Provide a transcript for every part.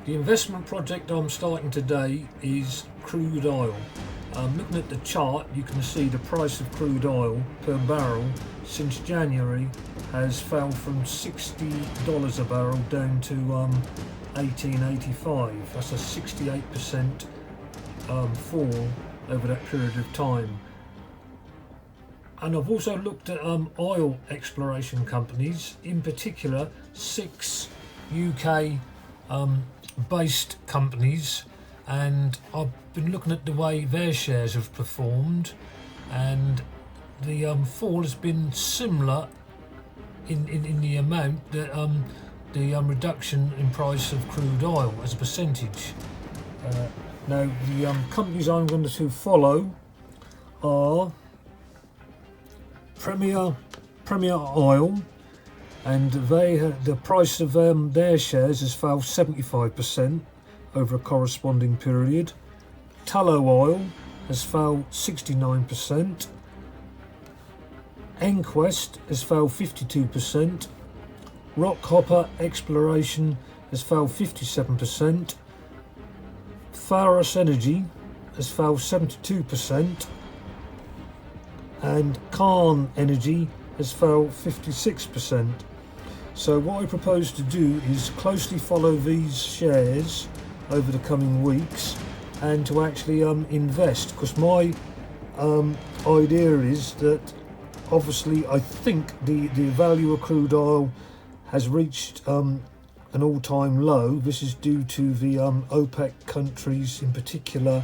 The investment project I'm starting today is crude oil. Looking at the chart, you can see the price of crude oil per barrel since January has fell from $60 a barrel down to $18.85. That's a 68% fall over that period of time. And I've also looked at oil exploration companies, in particular 6 UK based companies, and I've been looking at the way their shares have performed, and the fall has been similar in the amount that the reduction in price of crude oil as a percentage. Now the companies I'm going to follow are Premier Oil, and the price of their shares has fell 75% over a corresponding period. Tallow Oil has fell 69%. Enquest has fell 52%. Rockhopper Exploration has fell 57%. Pharos Energy has fell 72%. And Cairn Energy has fell 56%. So what I propose to do is closely follow these shares over the coming weeks and to actually invest, because my idea is that obviously I think the value of crude oil has reached an all-time low. This is due to the OPEC countries, in particular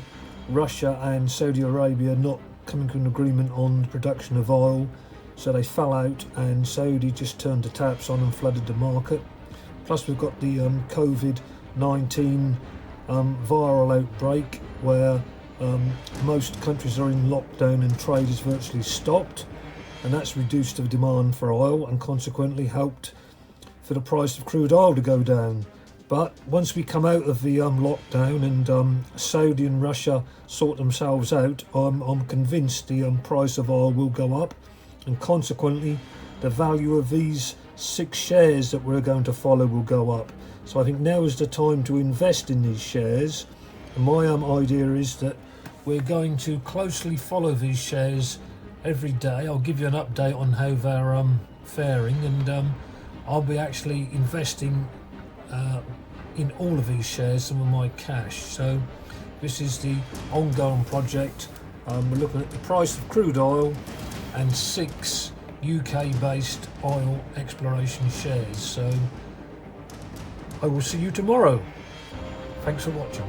Russia and Saudi Arabia, not coming to an agreement on the production of oil. So they fell out and Saudi just turned the taps on and flooded the market. Plus we've got the COVID-19 viral outbreak, where most countries are in lockdown and trade is virtually stopped, and that's reduced the demand for oil and consequently helped for the price of crude oil to go down. But once we come out of the lockdown and Saudi and Russia sort themselves out, I'm convinced the price of oil will go up, and consequently the value of these 6 shares that we're going to follow will go up. So I think now is the time to invest in these shares, and my idea is that we're going to closely follow these shares every day. I'll give you an update on how they're faring, and I'll be actually investing in all of these shares, some of my cash. So this is the ongoing project. We're looking at the price of crude oil and 6 UK based oil exploration shares. So I will see you tomorrow. Thanks for watching.